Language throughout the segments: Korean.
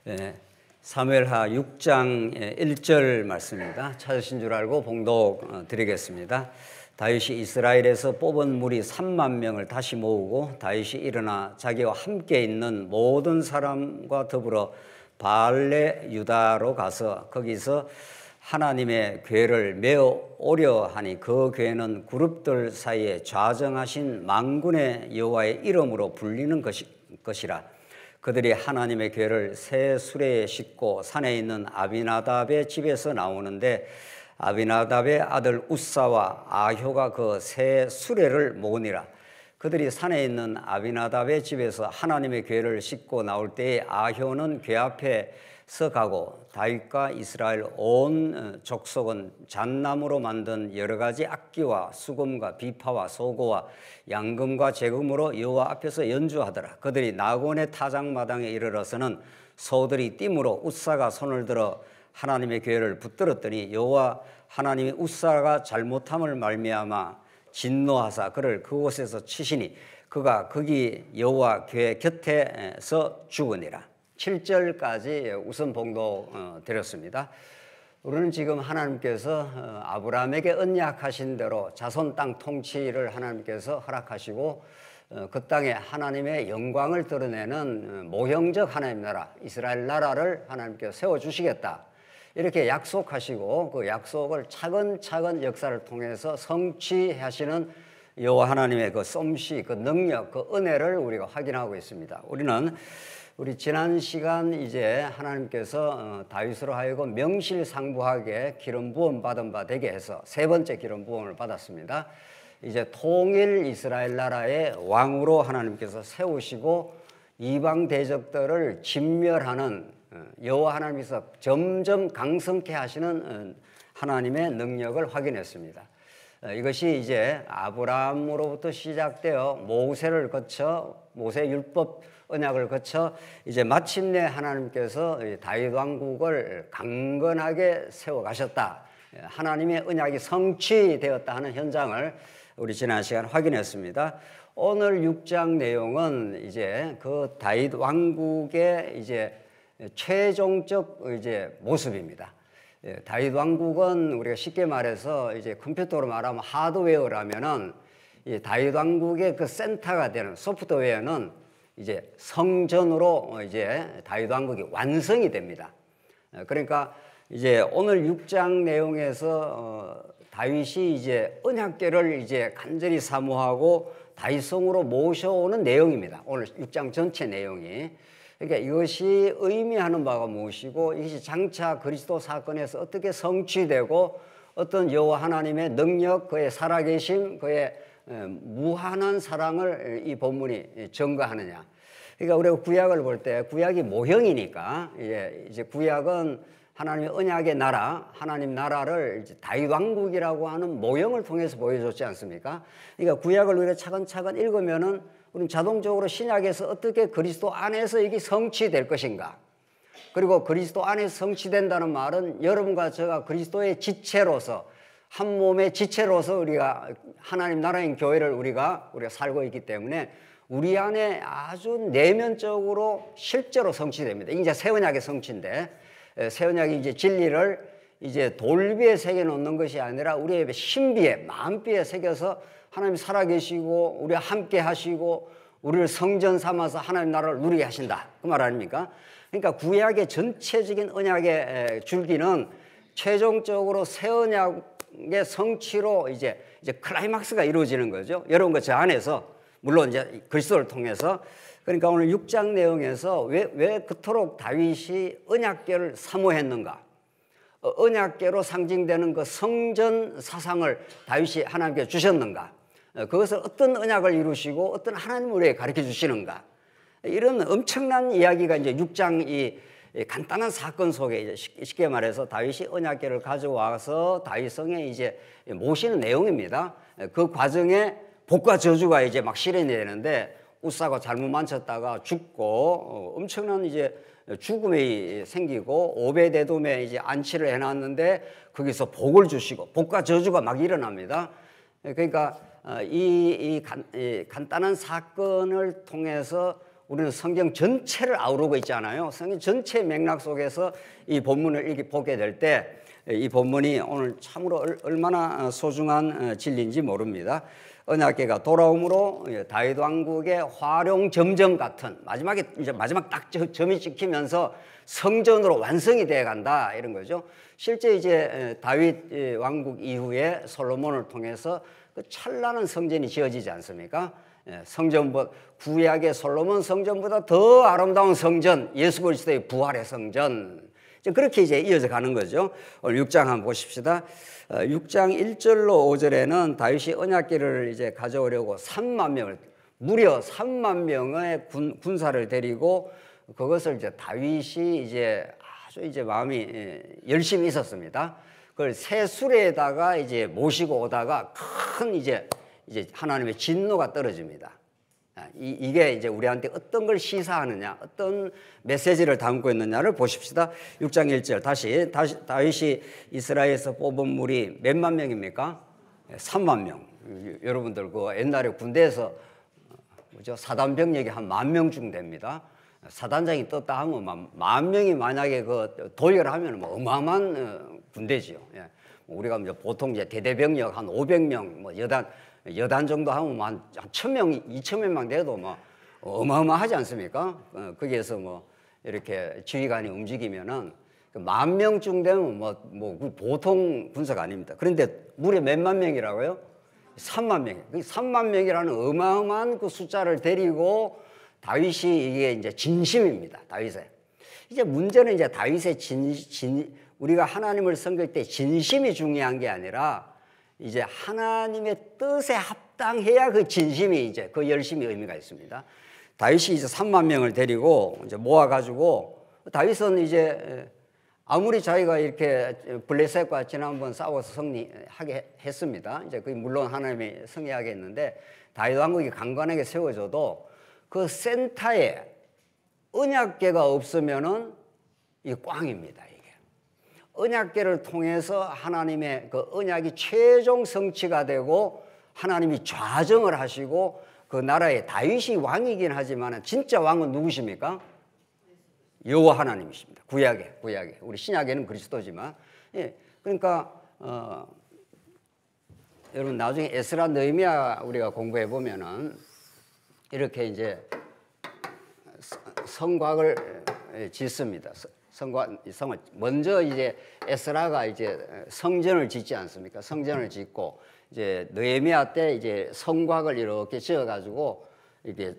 예, 사무엘하 6장 1절 말씀입니다. 찾으신 줄 알고 봉독 드리겠습니다. 다윗이 이스라엘에서 뽑은 무리 3만 명을 다시 모으고 다윗이 일어나 자기와 함께 있는 모든 사람과 더불어 바알레 유다로 가서 거기서 하나님의 궤를 메어 오려 하니 그 궤는 그룹들 사이에 좌정하신 만군의 여호와의 이름으로 불리는 것이라. 그들이 하나님의 궤를 새 수레에 싣고 산에 있는 아비나답의 집에서 나오는데 아비나답의 아들 우사와 아효가 그 새 수레를 모으니라. 그들이 산에 있는 아비나답의 집에서 하나님의 궤를 싣고 나올 때에 아효는 궤 앞에 서가고 다윗과 이스라엘 온 족속은 잣나무로 만든 여러 가지 악기와 수금과 비파와 소고와 양금과 제금으로 여호와 앞에서 연주하더라. 그들이 나곤의 타작마당에 이르러서는 소들이 띠므로 우사가 손을 들어 하나님의 궤를 붙들었더니 여호와 하나님이 우사가 잘못함을 말미암아 진노하사 그를 그곳에서 치시니 그가 거기 여호와 궤 곁에서 죽으니라. 7절까지 우선 봉독 드렸습니다. 우리는 지금 하나님께서 아브라함에게 언약하신 대로 자손 땅 통치를 하나님께서 허락하시고 그 땅에 하나님의 영광을 드러내는 모형적 하나님 나라 이스라엘 나라를 하나님께서 세워주시겠다 이렇게 약속하시고 그 약속을 차근차근 역사를 통해서 성취하시는 여호와 하나님의 그 솜씨, 그 능력, 그 은혜를 우리가 확인하고 있습니다. 우리 지난 시간 이제 하나님께서 다윗으로 하여금 명실상부하게 기름 부음 받은 바 되게 해서 세 번째 기름 부음을 받았습니다. 이제 통일 이스라엘 나라의 왕으로 하나님께서 세우시고 이방 대적들을 진멸하는 여호와 하나님께서 점점 강성케 하시는 하나님의 능력을 확인했습니다. 이것이 이제 아브라함으로부터 시작되어 모세를 거쳐 모세 율법 언약을 거쳐 이제 마침내 하나님께서 다윗 왕국을 강건하게 세워 가셨다. 하나님의 언약이 성취되었다 하는 현장을 우리 지난 시간 확인했습니다. 오늘 6장 내용은 이제 그 다윗 왕국의 이제 최종적 이제 모습입니다. 다윗 왕국은 우리가 쉽게 말해서 이제 컴퓨터로 말하면 하드웨어라면은 이 다윗 왕국의 그 센터가 되는 소프트웨어는 이제 성전으로 이제 다윗 왕국이 완성이 됩니다. 그러니까 이제 오늘 6장 내용에서 다윗이 이제 언약궤를 이제 간절히 사모하고 다윗성으로 모셔오는 내용입니다. 오늘 6장 전체 내용이. 그러니까 이것이 의미하는 바가 무엇이고 이것이 장차 그리스도 사건에서 어떻게 성취되고 어떤 여호와 하나님의 능력, 그의 살아계심, 그의 무한한 사랑을 이 본문이 증거하느냐. 그러니까 우리가 구약을 볼 때 구약이 모형이니까 이제 구약은 하나님의 언약의 나라, 하나님 나라를 이제 다윗 왕국이라고 하는 모형을 통해서 보여줬지 않습니까? 그러니까 구약을 우리가 차근차근 읽으면은 우리는 자동적으로 신약에서 어떻게 그리스도 안에서 이게 성취될 것인가. 그리고 그리스도 안에서 성취된다는 말은 여러분과 제가 그리스도의 지체로서 한 몸의 지체로서 우리가 하나님 나라인 교회를 우리가 살고 있기 때문에 우리 안에 아주 내면적으로 실제로 성취됩니다. 이제 새 언약의 성취인데 새 언약이 이제 진리를 이제 돌비에 새겨 놓는 것이 아니라 우리의 신비에 마음비에 새겨서 하나님 살아계시고 우리와 함께 하시고 우리를 성전 삼아서 하나님 나라를 누리게 하신다. 그 말 아닙니까? 그러니까 구약의 전체적인 언약의 줄기는 최종적으로 새 언약의 성취로 이제 클라이막스가 이루어지는 거죠. 여러분 그 안에서 물론 이제 그리스도를 통해서 그러니까 오늘 6장 내용에서 왜 그토록 다윗이 언약궤를 사모했는가? 언약궤로 상징되는 그 성전 사상을 다윗이 하나님께 주셨는가? 그것을 어떤 언약을 이루시고 어떤 하나님을 우리에게 가르쳐 주시는가? 이런 엄청난 이야기가 이제 6장 이 간단한 사건 속에 이제 쉽게 말해서 다윗이 언약궤를 가져와서 다윗성에 이제 모시는 내용입니다. 그 과정에 복과 저주가 이제 막 실현이 되는데 우사가 잘못 만졌다가 죽고 엄청난 이제 죽음이 생기고 오베데돔에 이제 안치를 해놨는데 거기서 복을 주시고 복과 저주가 막 일어납니다. 그러니까 이 간단한 사건을 통해서 우리는 성경 전체를 아우르고 있잖아요. 성경 전체 맥락 속에서 이 본문을 보게 될 때 이 본문이 오늘 참으로 얼마나 소중한 진리인지 모릅니다. 언약궤가 돌아옴으로 다윗 왕국의 화룡점정 같은 마지막에 이제 마지막 딱 점이 찍히면서 성전으로 완성이 되어 간다 이런 거죠. 실제 이제 다윗 왕국 이후에 솔로몬을 통해서 그 찬란한 성전이 지어지지 않습니까? 성전보다 구약의 솔로몬 성전보다 더 아름다운 성전, 예수 그리스도의 부활의 성전. 그렇게 이제 이어져 가는 거죠. 오늘 6장 한번 보십시다. 6장 1절로 5절에는 다윗이 언약궤를 이제 가져오려고 3만 명을 무려 3만 명의 군사를 데리고 그것을 이제 다윗이 이제 아주 이제 마음이 열심히 있었습니다. 그걸 새 수레에다가 이제 모시고 오다가 큰 이제 하나님의 진노가 떨어집니다. 이게 이제 우리한테 어떤 걸 시사하느냐, 어떤 메시지를 담고 있느냐를 보십시다. 6장 1절 다시 다윗이 이스라엘에서 뽑은 무리 몇만 명입니까? 3만 명. 여러분들 그 옛날에 군대에서 뭐죠? 사단 병력이 한 10,000명 됩니다. 사단장이 떴다 하면 10,000명이 만약에 그 도열을 하면 뭐 어마어마한 군대지요. 예. 우리가 이제 보통 이제 대대병력 한 500명, 뭐 여단 정도 하면 한 1,000명, 2,000명만 돼도 뭐 어마어마하지 않습니까? 거기에서 뭐 이렇게 지휘관이 움직이면은 10,000명쯤 되면 뭐 보통 군사가 아닙니다. 그런데 무려 몇만 명이라고요? 3만 명. 3만 명이라는 어마어마한 그 숫자를 데리고 다윗이 이게 이제 진심입니다. 다윗의. 이제 문제는 이제 다윗의 우리가 하나님을 섬길 때 진심이 중요한 게 아니라 이제 하나님의 뜻에 합당해야 그 진심이 이제 그 열심이 의미가 있습니다. 다윗이 이제 3만 명을 데리고 이제 모아가지고 다윗은 이제 아무리 자기가 이렇게 블레셋과 지난번 싸워서 승리하게 했습니다. 이제 그 물론 하나님이 승리하게 했는데 다윗 왕국이 강건하게 세워져도 그 센터에 언약궤가 없으면은 이 꽝입니다. 언약궤를 통해서 하나님의 그 언약이 최종 성취가 되고 하나님이 좌정을 하시고 그 나라의 다윗이 왕이긴 하지만 진짜 왕은 누구십니까? 여호와 하나님이십니다. 구약에 우리 신약에는 그리스도지만 그러니까 여러분 나중에 에스라 느헤미야 우리가 공부해 보면은 이렇게 이제 성곽을 짓습니다. 성을 먼저 이제 에스라가 이제 성전을 짓지 않습니까? 성전을 짓고 이제 느헤미야 때 이제 성곽을 이렇게 지어가지고 이게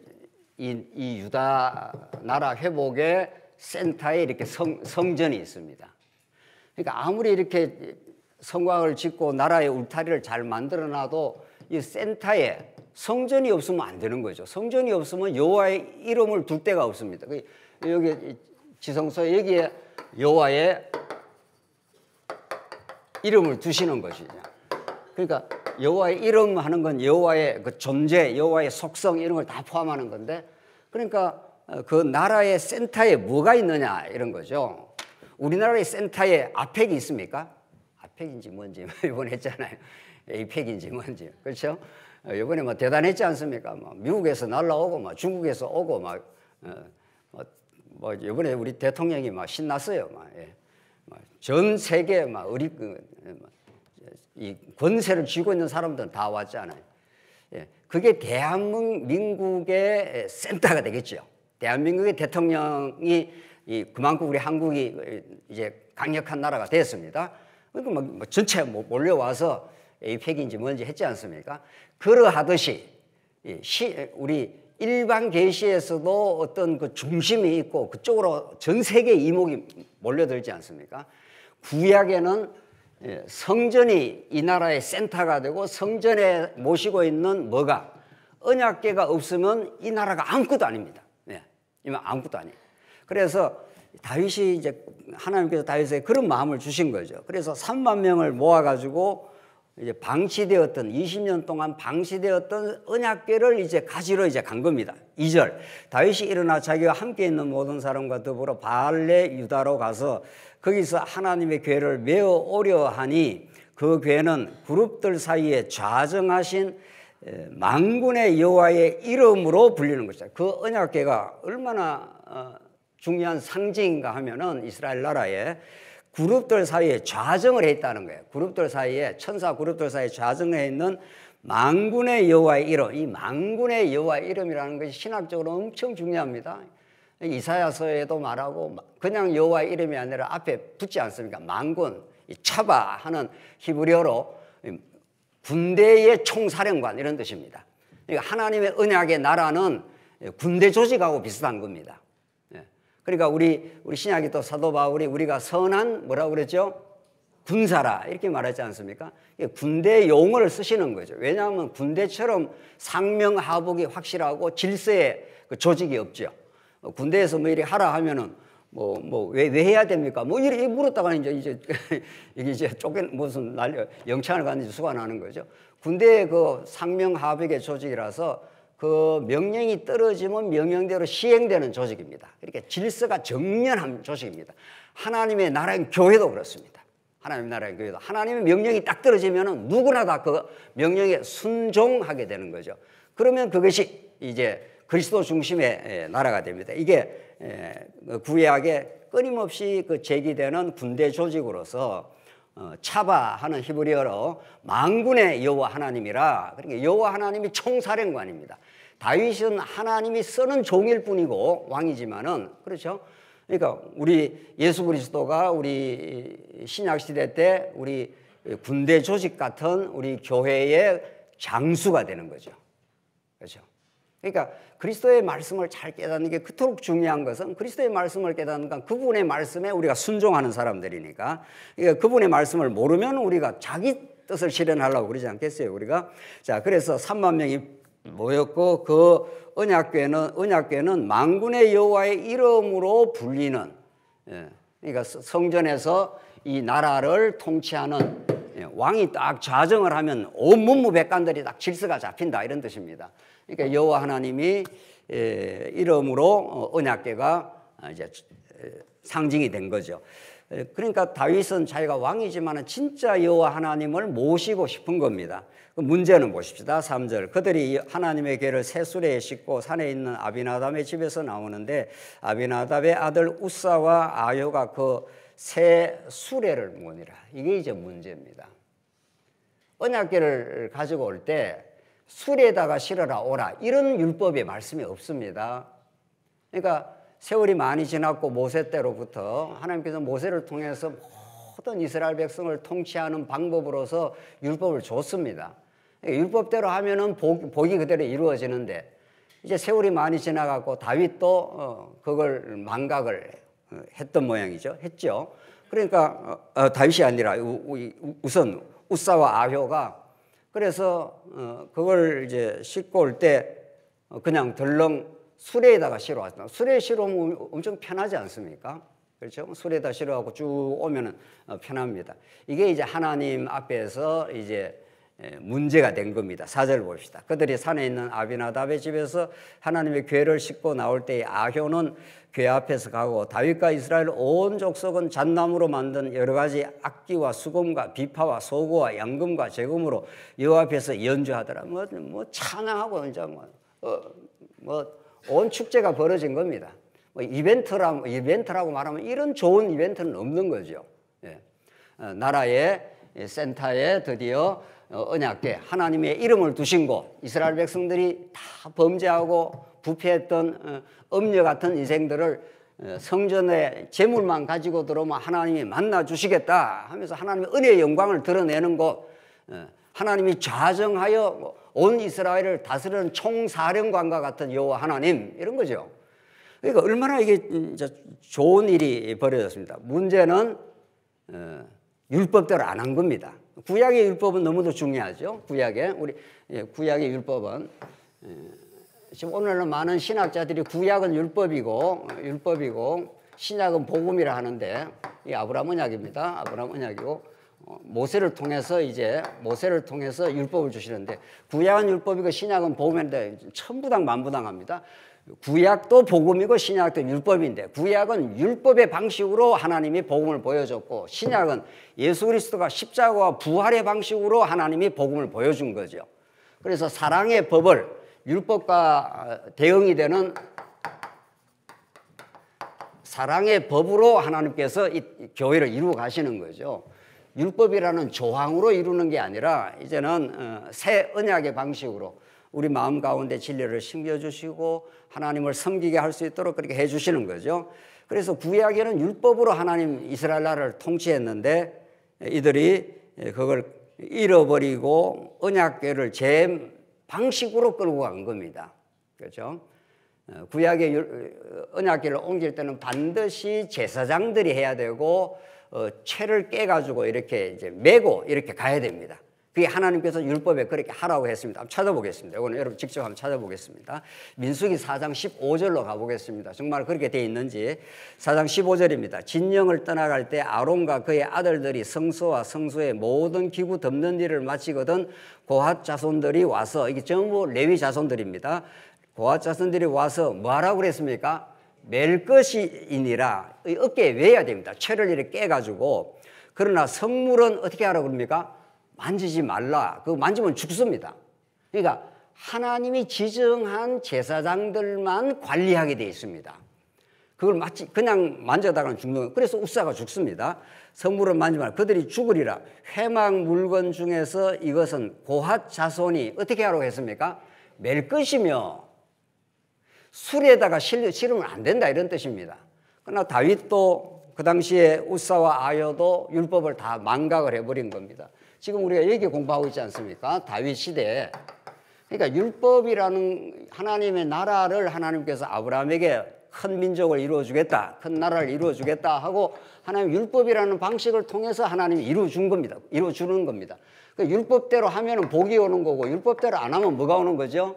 이 유다 나라 회복의 센터에 이렇게 성전이 있습니다. 그러니까 아무리 이렇게 성곽을 짓고 나라의 울타리를 잘 만들어놔도 이 센터에 성전이 없으면 안 되는 거죠. 성전이 없으면 여호와의 이름을 둘 데가 없습니다. 여기 지성소에 여기에 여호와의 이름을 두시는 것이죠. 그러니까 여호와의 이름 하는 건 여호와의 그 존재, 여호와의 속성 이런 걸 다 포함하는 건데 그러니까 그 나라의 센터에 뭐가 있느냐 이런 거죠. 우리나라의 센터에 아펙이 있습니까? 아펙인지 뭔지 이번에 했잖아요. 에이펙인지 뭔지 그렇죠? 이번에 뭐 대단했지 않습니까? 뭐 미국에서 날라오고 막 중국에서 오고 뭐 이번에 우리 대통령이 막 신났어요. 전 세계 이 권세를 쥐고 있는 사람들은 다 왔잖아요. 그게 대한민국의 센터가 되겠죠. 대한민국의 대통령이 그만큼 우리 한국이 이제 강력한 나라가 됐습니다. 그러니까 전체 몰려와서 에이펙인지 뭔지 했지 않습니까? 그러하듯이 우리 일반 계시에서도 어떤 그 중심이 있고 그쪽으로 전 세계 이목이 몰려들지 않습니까? 구약에는 성전이 이 나라의 센터가 되고 성전에 모시고 있는 뭐가 언약궤가 없으면 이 나라가 아무것도 아닙니다. 이만 아무것도 아니에요. 그래서 다윗이 이제 하나님께서 다윗에게 그런 마음을 주신 거죠. 그래서 3만 명을 모아가지고 이제 방치되었던 20년 동안 방치되었던 언약궤를 이제 가지러 이제 간 겁니다. 2절 다윗이 일어나 자기와 함께 있는 모든 사람과 더불어 바알레 유다로 가서 거기서 하나님의 궤를 메어 오려 하니 그 궤는 그룹들 사이에 좌정하신 만군의 여호와의 이름으로 불리는 것이다. 그 언약궤가 얼마나 중요한 상징인가 하면은 이스라엘 나라에 그룹들 사이에 좌정을 해 있다는 거예요. 그룹들 사이에, 천사 그룹들 사이에 좌정해 있는 만군의 여호와의 이름, 이 만군의 여호와의 이름이라는 것이 신학적으로 엄청 중요합니다. 이사야서에도 말하고 그냥 여호와의 이름이 아니라 앞에 붙지 않습니까? 만군, 차바 하는 히브리어로 군대의 총사령관 이런 뜻입니다. 그러니까 하나님의 언약의 나라는 군대 조직하고 비슷한 겁니다. 그러니까 우리 신약의 또 사도 바울이 우리가 선한 뭐라고 그랬죠? 군사라 이렇게 말하지 않습니까? 군대 용어를 쓰시는 거죠. 왜냐하면 군대처럼 상명하복이 확실하고 질서의 그 조직이 없죠. 군대에서 뭐 이렇게 하라 하면은 왜 해야 됩니까? 뭐 이렇게 물었다가 이제 이게 이제 무슨 영창을 갔는지 수가 나는 거죠. 군대의 그 상명하복의 조직이라서 그 명령이 떨어지면 명령대로 시행되는 조직입니다. 그러니까 질서가 정연한 조직입니다. 하나님의 나라인 교회도 그렇습니다. 하나님의 나라의 교회도 하나님의 명령이 딱 떨어지면은 누구나 다 그 명령에 순종하게 되는 거죠. 그러면 그것이 이제 그리스도 중심의 나라가 됩니다. 이게 구약에 끊임없이 그 제기되는 군대 조직으로서 차바하는 히브리어로 만군의 여호와 하나님이라, 그러니까 여호와 하나님이 총사령관입니다. 다윗은 하나님이 쓰는 종일 뿐이고 왕이지만은, 그렇죠? 그러니까 우리 예수 그리스도가 우리 신약 시대 때 우리 군대 조직 같은 우리 교회의 장수가 되는 거죠. 그렇죠? 그러니까 그리스도의 말씀을 잘 깨닫는 게 그토록 중요한 것은, 그리스도의 말씀을 깨닫는 건 그분의 말씀에 우리가 순종하는 사람들이니까, 그러니까 그분의 말씀을 모르면 우리가 자기 뜻을 실현하려고 그러지 않겠어요, 우리가? 자, 그래서 3만 명이 모였고, 그 언약궤는 만군의 여호와의 이름으로 불리는, 그러니까 성전에서 이 나라를 통치하는 왕이 딱 좌정을 하면 온 문무백관들이 딱 질서가 잡힌다, 이런 뜻입니다. 그러니까 여호와 하나님이 이름으로 언약궤가 이제 상징이 된 거죠. 그러니까 다윗은 자기가 왕이지만 진짜 여호와 하나님을 모시고 싶은 겁니다. 문제는 보십시다. 3절. 그들이 하나님의 궤를 새 수레에 싣고 산에 있는 아비나답의 집에서 나오는데 아비나답의 아들 우사와 아효가 그 새 수레를 모니라. 이게 이제 문제입니다. 언약궤를 가지고 올 때 수레에다가 실어라 오라, 이런 율법의 말씀이 없습니다. 그러니까 세월이 많이 지났고 모세 때로부터 하나님께서 모세를 통해서 모든 이스라엘 백성을 통치하는 방법으로서 율법을 줬습니다. 율법대로 하면은 복이 그대로 이루어지는데, 이제 세월이 많이 지나가고 다윗도 그걸 망각을 했던 모양이죠. 했죠. 그러니까 다윗이 아니라 우선 우사와 아효가, 그래서 그걸 이제 싣고 올 때 그냥 덜렁 수레에다가 실어왔다. 수레에 실어오면 엄청 편하지 않습니까? 그렇죠? 수레에다 실어가고 쭉 오면은 편합니다. 이게 이제 하나님 앞에서 이제 문제가 된 겁니다. 4절 봅시다. 그들이 산에 있는 아비나답의 집에서 하나님의 궤를 싣고 나올 때에 아효는 궤 앞에서 가고 다윗과 이스라엘 온 족속은 잣나무로 만든 여러 가지 악기와 수금과 비파와 소고와 양금과 제금으로 여호와 앞에서 연주하더라. 뭐 찬양하고 이제 온 축제가 벌어진 겁니다. 이벤트라고 말하면 이런 좋은 이벤트는 없는 거죠. 예. 나라의 센터에 드디어 언약궤, 하나님의 이름을 두신 곳, 이스라엘 백성들이 다 범죄하고 부패했던 음녀 같은 인생들을 성전에 재물만 가지고 들어오면 하나님이 만나 주시겠다 하면서 하나님의 은혜의 영광을 드러내는 곳, 하나님이 좌정하여 온 이스라엘을 다스리는 총사령관과 같은 여호와 하나님, 이런 거죠. 그러니까 얼마나 이게 진짜 좋은 일이 벌어졌습니다. 문제는 율법대로 안 한 겁니다. 구약의 율법은 너무도 중요하죠. 구약의 율법은 지금 오늘은 많은 신학자들이 구약은 율법이고 신약은 복음이라 하는데, 이 아브라함 언약입니다. 아브라함 언약이고 모세를 통해서 율법을 주시는데, 구약은 율법이고 신약은 복음인데 천부당 만부당합니다. 구약도 복음이고 신약도 율법인데, 구약은 율법의 방식으로 하나님이 복음을 보여줬고, 신약은 예수 그리스도가 십자가와 부활의 방식으로 하나님이 복음을 보여준 거죠. 그래서 사랑의 법을 율법과 대응이 되는 사랑의 법으로 하나님께서 이 교회를 이루어 가시는 거죠. 율법이라는 조항으로 이루는 게 아니라 이제는 새 언약의 방식으로 우리 마음 가운데 진리를 심겨주시고 하나님을 섬기게 할 수 있도록 그렇게 해주시는 거죠. 그래서 구약에는 율법으로 하나님 이스라엘 나라를 통치했는데 이들이 그걸 잃어버리고 언약궤를 제 방식으로 끌고 간 겁니다. 그렇죠? 구약의 언약궤를 옮길 때는 반드시 제사장들이 해야 되고 채를 깨가지고 이렇게 이제 메고 이렇게 가야 됩니다. 그게 하나님께서 율법에 그렇게 하라고 했습니다. 한번 찾아보겠습니다. 이거는 여러분 직접 한번 찾아보겠습니다. 민수기 4장 15절로 가보겠습니다. 정말 그렇게 돼 있는지. 4장 15절입니다. 진영을 떠나갈 때 아론과 그의 아들들이 성소와 성소의 모든 기구 덮는 일을 마치거든 고핫 자손들이 와서, 이게 전부 레위 자손들입니다. 고핫 자손들이 와서 뭐하라고 그랬습니까? 멜 것이니라. 어깨에 외야 됩니다. 채를 이렇게 깨가지고. 그러나 성물은 어떻게 하라고 그럽니까? 만지지 말라. 그거 만지면 죽습니다. 그러니까 하나님이 지정한 제사장들만 관리하게 되어 있습니다. 그걸 마치 그냥 만져다가는 죽는 거예요. 그래서 우사가 죽습니다. 성물은 만지지 말라. 그들이 죽으리라. 회막 물건 중에서 이것은 고핫 자손이 어떻게 하라고 했습니까? 멜 것이며 술에다가 실으면 안 된다, 이런 뜻입니다. 그러나 다윗도 그 당시에 우사와 아여도 율법을 다 망각을 해버린 겁니다. 지금 우리가 여기 공부하고 있지 않습니까? 다윗 시대에. 그러니까 율법이라는 하나님의 나라를 하나님께서 아브라함에게 큰 민족을 이루어주겠다, 큰 나라를 이루어주겠다 하고 하나님 율법이라는 방식을 통해서 하나님이 이루어준 겁니다. 이루어주는 겁니다. 그러니까 율법대로 하면 복이 오는 거고 율법대로 안 하면 뭐가 오는 거죠?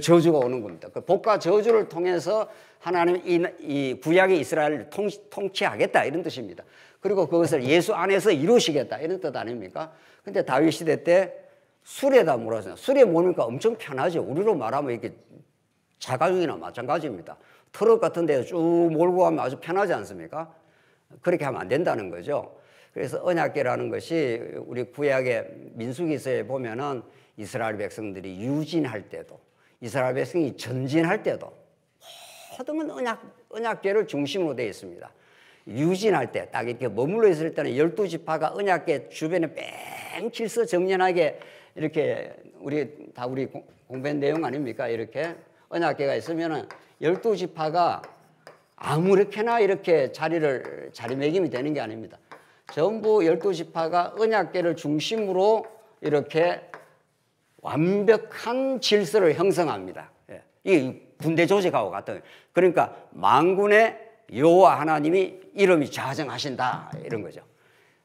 저주가 오는 겁니다. 그 복과 저주를 통해서 하나님 이 구약의 이스라엘을 통치하겠다, 이런 뜻입니다. 그리고 그것을 예수 안에서 이루시겠다, 이런 뜻 아닙니까? 근데 다윗 시대 때 술에다 몰아서, 술에 몰니까 엄청 편하죠. 우리로 말하면 이렇게 자가용이나 마찬가지입니다. 트럭 같은 데서 쭉 몰고 가면 아주 편하지 않습니까? 그렇게 하면 안 된다는 거죠. 그래서 언약궤라는 것이 우리 구약의 민수기서에 보면은 이스라엘 백성들이 유진할 때도, 이스라엘 백성이 전진할 때도 모든 언약궤를 중심으로 되어 있습니다. 유진할 때 딱 이렇게 머물러 있을 때는 12지파가 언약궤 주변에 뺑 질서 정연하게 이렇게 우리 공부한 내용 아닙니까? 이렇게 언약궤가 있으면은 12지파가 아무렇게나 이렇게 자리매김이 되는 게 아닙니다. 전부 12지파가 언약궤를 중심으로 이렇게 완벽한 질서를 형성합니다. 이 군대 조직하고 같은. 그러니까 만군의 여호와 하나님이 이름이 좌정하신다, 이런 거죠.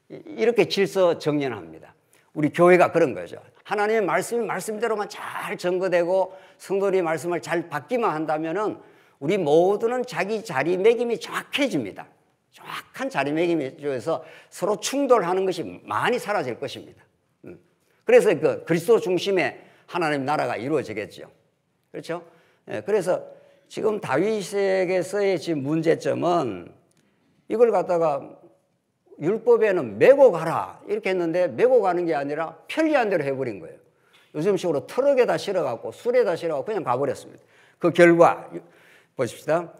이렇게 질서 정연합니다. 우리 교회가 그런 거죠. 하나님의 말씀이 말씀대로만 잘 전거되고 성도의 말씀을 잘 받기만 한다면은 우리 모두는 자기 자리매김이 정확해집니다. 정확한 자리매김에 의해서 서로 충돌하는 것이 많이 사라질 것입니다. 그래서 그 그리스도 중심의 하나님 나라가 이루어지겠죠. 그렇죠? 그래서 지금 다윗에게서의 지금 문제점은 이걸 갖다가 율법에는 메고 가라 이렇게 했는데 메고 가는 게 아니라 편리한 대로 해버린 거예요. 요즘식으로 트럭에다 실어갖고 술에다 실어갖고 그냥 가버렸습니다. 그 결과 보십시다.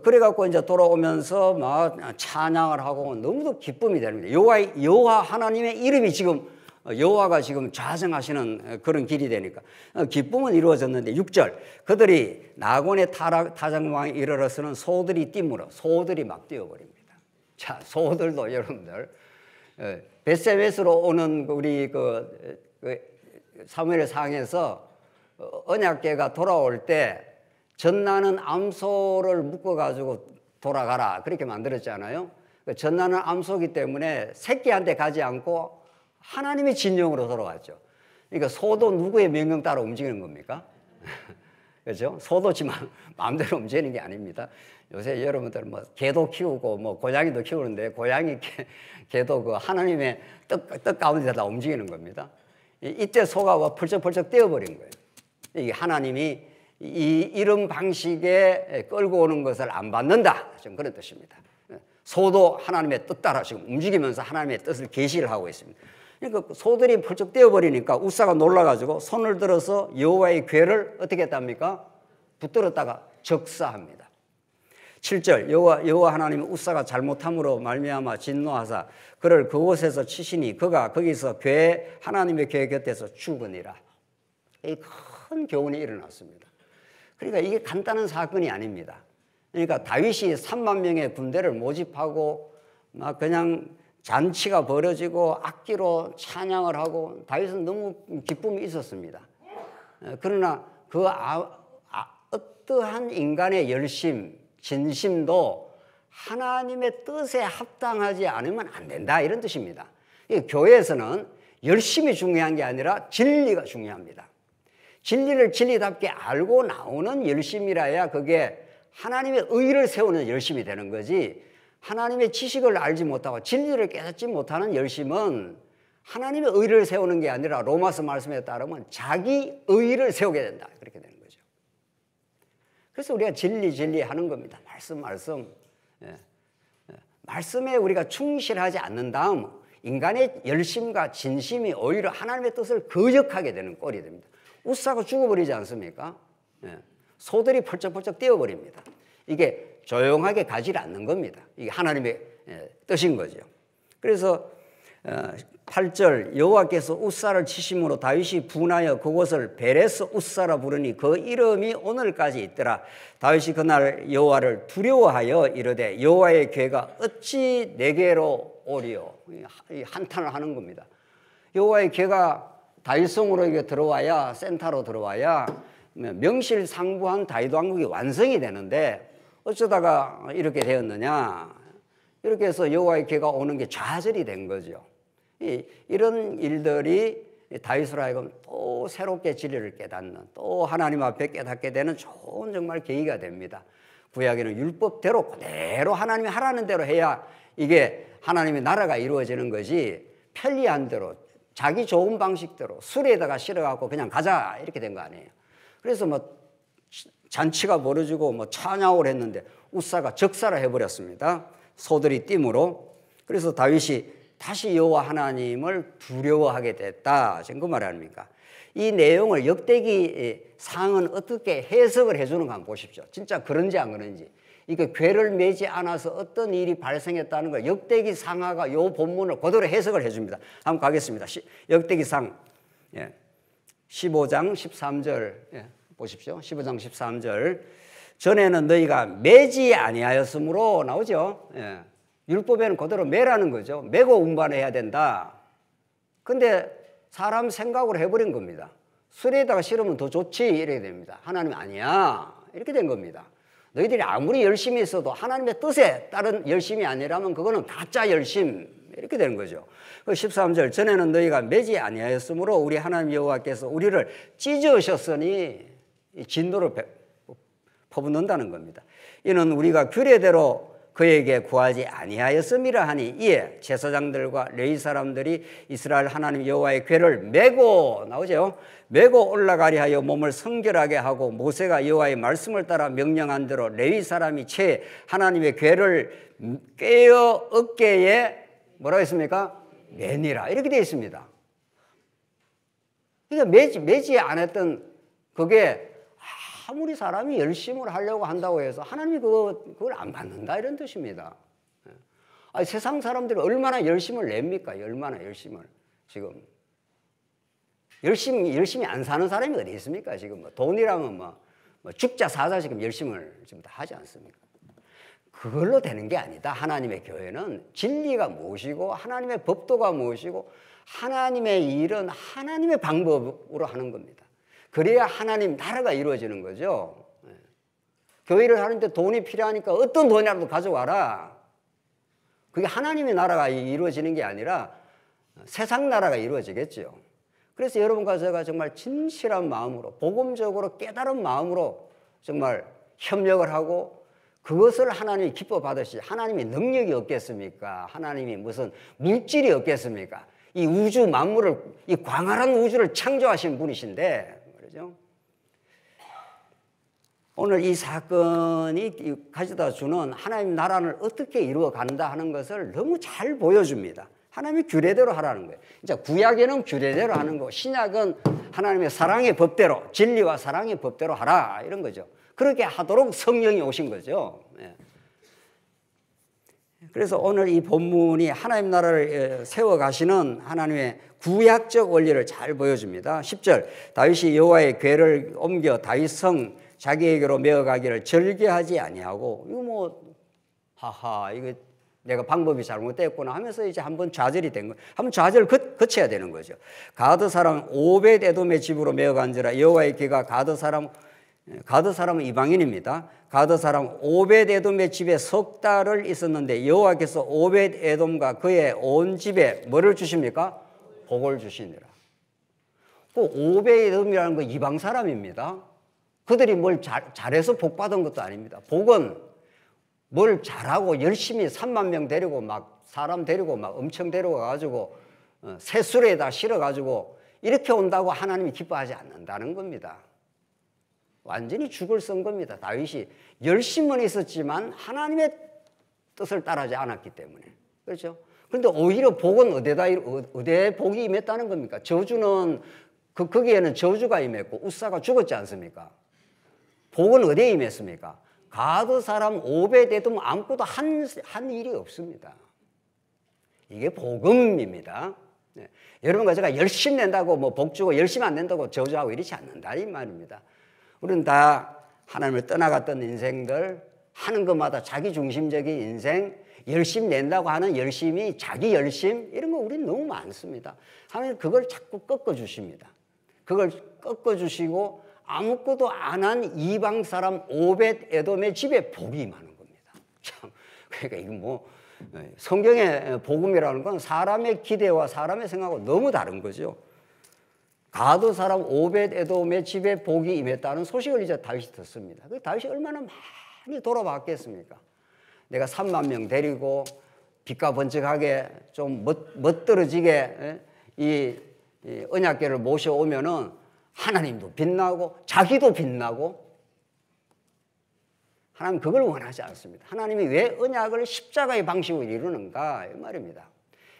그래갖고 이제 돌아오면서 막 찬양을 하고 너무도 기쁨이 됩니다. 여호와 하나님의 이름이 지금 여호와가 지금 좌정하시는 그런 길이 되니까 기쁨은 이루어졌는데 6절 그들이 나곤의 타작왕에 이르러서는 소들이 띠물어 소들이 막 뛰어버립니다. 자, 소들도 여러분들 벳세메스로 오는 우리 사무엘 상에서 언약궤가 돌아올 때 전나는 암소를 묶어가지고 돌아가라 그렇게 만들었잖아요. 전나는 암소기 때문에 새끼한테 가지 않고 하나님의 진영으로 돌아왔죠. 그러니까 소도 누구의 명령 따라 움직이는 겁니까? 그렇죠? 소도 지 마음대로 움직이는 게 아닙니다. 요새 여러분들 뭐 개도 키우고 뭐 고양이도 키우는데 고양이 개도 그 하나님의 뜻 가운데 다 움직이는 겁니다. 이때 소가 펄쩍펄쩍 뛰어버린 거예요. 이게 하나님이 이런 방식에 끌고 오는 것을 안 받는다. 좀 그런 뜻입니다. 소도 하나님의 뜻 따라 지금 움직이면서 하나님의 뜻을 계시를 하고 있습니다. 그러니까 소들이 펄쩍 뛰어버리니까 우사가 놀라가지고 손을 들어서 여호와의 궤를 어떻게 했답니까? 붙들었다가 적사합니다. 7절 여호와 하나님은 우사가 잘못함으로 말미암아 진노하사 그를 그곳에서 치시니 그가 거기서 하나님의 궤 곁에서 죽으니라. 이 큰 교훈이 일어났습니다. 그러니까 이게 간단한 사건이 아닙니다. 그러니까 다윗이 3만 명의 군대를 모집하고 막 그냥 잔치가 벌어지고 악기로 찬양을 하고 다윗은 너무 기쁨이 있었습니다. 그러나 그 어떠한 인간의 열심, 진심도 하나님의 뜻에 합당하지 않으면 안 된다, 이런 뜻입니다. 교회에서는 열심이 중요한 게 아니라 진리가 중요합니다. 진리를 진리답게 알고 나오는 열심이라야 그게 하나님의 의를 세우는 열심이 되는 거지, 하나님의 지식을 알지 못하고 진리를 깨닫지 못하는 열심은 하나님의 의를 세우는 게 아니라 로마서 말씀에 따르면 자기 의를 세우게 된다, 그렇게 되는 거죠. 그래서 우리가 진리 하는 겁니다. 말씀. 말씀에 우리가 충실하지 않는 다음 인간의 열심과 진심이 오히려 하나님의 뜻을 거역하게 되는 꼴이 됩니다. 우사가 죽어버리지 않습니까? 소들이 펄쩍펄쩍 뛰어버립니다. 이게 조용하게 가지 않는 겁니다. 이게 하나님의 뜻인 거죠. 그래서 8절 여호와께서 우사를 치심으로 다윗이 분하여 그곳을 베레스 우사라 부르니 그 이름이 오늘까지 있더라. 다윗이 그날 여호와를 두려워하여 이르되 여호와의 궤가 어찌 내게로 오리요. 한탄을 하는 겁니다. 여호와의 궤가 다윗성으로 이게 들어와야, 센터로 들어와야 명실상부한 다윗 왕국이 완성이 되는데 어쩌다가 이렇게 되었느냐. 이렇게 해서 여호와의 궤가 오는 게 좌절이 된 거죠. 이런 일들이 다윗으로 하여금 또 새롭게 진리를 깨닫는, 또 하나님 앞에 깨닫게 되는 좋은 정말 계기가 됩니다. 구약에는 율법대로 그대로 하나님이 하라는 대로 해야 이게 하나님의 나라가 이루어지는 것이 편리한 대로 자기 좋은 방식대로 수레에다가 실어갖고 그냥 가자 이렇게 된 거 아니에요. 그래서 뭐 잔치가 벌어지고 뭐 찬양을 했는데 우사가 적사를 해버렸습니다. 소들이 띠므로. 그래서 다윗이 다시 여호와 하나님을 두려워하게 됐다. 지금 그 말 아닙니까? 이 내용을 역대기 상은 어떻게 해석을 해주는 가 한번 보십시오. 진짜 그런지 안 그런지. 이게 궤를 매지 않아서 어떤 일이 발생했다는 걸 역대기 상하가 이 본문을 그대로 해석을 해줍니다. 한번 가겠습니다. 역대기 상 15장 13절 보십시오. 15장 13절 전에는 너희가 매지 아니하였으므로 나오죠. 율법에는 그대로 매라는 거죠. 매고 운반해야 된다. 근데 사람 생각으로 해버린 겁니다. 수레에다가 실으면 더 좋지 이렇게 됩니다. 하나님 아니야 이렇게 된 겁니다. 너희들이 아무리 열심히 있어도 하나님의 뜻에 따른 열심이 아니라면 그거는 가짜 열심 이렇게 되는 거죠. 13절 전에는 너희가 매지 아니하였으므로 우리 하나님 여호와께서 우리를 찢으셨으니 진노를 퍼붓는다는 겁니다. 이는 우리가 규례대로 그에게 구하지 아니하였음이라 하니 이에 제사장들과 레위 사람들이 이스라엘 하나님 여호와의 궤를 메고 나오죠. 메고 올라가리 하여 몸을 성결하게 하고 모세가 여호와의 말씀을 따라 명령한 대로 레위 사람이 채 하나님의 궤를 꿰어 어깨에 뭐라고 했습니까? 매니라 이렇게 되어 있습니다. 그러니까 매지 않았던 그게 아무리 사람이 열심을 하려고 한다고 해서 하나님이 그걸 안 받는다 이런 뜻입니다. 아니, 세상 사람들이 얼마나 열심을 냅니까? 얼마나 열심을 지금 열심히 안 사는 사람이 어디 있습니까? 지금 뭐 돈이라면 뭐 죽자 사자 지금 열심을 지금 다 하지 않습니까? 그걸로 되는 게 아니다. 하나님의 교회는 진리가 무엇이고 하나님의 법도가 무엇이고 하나님의 일은 하나님의 방법으로 하는 겁니다. 그래야 하나님 나라가 이루어지는 거죠. 교회를 하는데 돈이 필요하니까 어떤 돈이라도 가져와라. 그게 하나님의 나라가 이루어지는 게 아니라 세상 나라가 이루어지겠죠. 그래서 여러분과 제가 정말 진실한 마음으로 복음적으로 깨달은 마음으로 정말 협력을 하고 그것을 하나님이 기뻐 받으시지 하나님이 능력이 없겠습니까? 하나님이 무슨 물질이 없겠습니까? 이 우주 만물을 이 광활한 우주를 창조하신 분이신데 오늘 이 사건이 가져다 주는 하나님 나라를 어떻게 이루어 간다 하는 것을 너무 잘 보여줍니다. 하나님의 규례대로 하라는 거예요. 이제 구약에는 규례대로 하는 거고 신약은 하나님의 사랑의 법대로 진리와 사랑의 법대로 하라 이런 거죠. 그렇게 하도록 성령이 오신 거죠. 예. 그래서 오늘 이 본문이 하나님 나라를 세워가시는 하나님의 구약적 원리를 잘 보여줍니다. 10절 다윗이 여호와의 궤를 옮겨 다윗성 자기에게로 메어가기를 절개하지 아니하고 이거 뭐 하하 이거 내가 방법이 잘못됐구나 하면서 이제 한번 좌절이 된 거예요. 한번 좌절을 거쳐야 되는 거죠. 가드 사람 오벳 에돔의 집으로 메어간지라 여호와의 궤가 가드 사람은 이방인입니다. 가드 사람 오벳 에돔의 집에 석 달을 있었는데 여호와께서 오벳 에돔과 그의 온 집에 뭐를 주십니까? 복을 주시니라. 그 오벳 에돔이라는 건 이방 사람입니다. 그들이 뭘 잘해서 복 받은 것도 아닙니다. 복은 뭘 잘하고 열심히 3만 명 데리고 막 사람 데리고 막 엄청 데려가 가지고 새술에다 실어 가지고 이렇게 온다고 하나님이 기뻐하지 않는다는 겁니다. 완전히 죽을 쓴 겁니다. 다윗이 열심은 있었지만 하나님의 뜻을 따르지 않았기 때문에. 그렇죠? 그런데 오히려 복은 어디에 복이 임했다는 겁니까? 저주는 거기에는 저주가 임했고 웃사가 죽었지 않습니까? 복은 어디에 임했습니까? 가드 사람 오벳 에돔 아무것도 한 일이 없습니다. 이게 복음입니다. 네. 여러분과 제가 열심히 낸다고 뭐 복 주고 열심히 안 낸다고 저주하고 이러지 않는다 이 말입니다. 우리는 다 하나님을 떠나갔던 인생들 하는 것마다 자기 중심적인 인생 열심히 낸다고 하는 열심이 자기 열심 이런 거 우리는 너무 많습니다. 하나님 그걸 자꾸 꺾어주십니다. 그걸 꺾어주시고 아무것도 안 한 이방 사람 오벳 에돔의 집에 복이 임하는 겁니다. 참, 그러니까 이거 뭐 성경의 복음이라는 건 사람의 기대와 사람의 생각하고 너무 다른 거죠. 가드 사람 오벳 에돔의 집에 복이 임했다는 소식을 이제 다윗이 듣습니다. 그 다윗이 얼마나 많이 돌아봤겠습니까? 내가 3만 명 데리고 빛과 번쩍하게 좀 멋들어지게 이 언약궤를 모셔오면은 하나님도 빛나고 자기도 빛나고 하나님 그걸 원하지 않습니다. 하나님이 왜 언약을 십자가의 방식으로 이루는가 이 말입니다.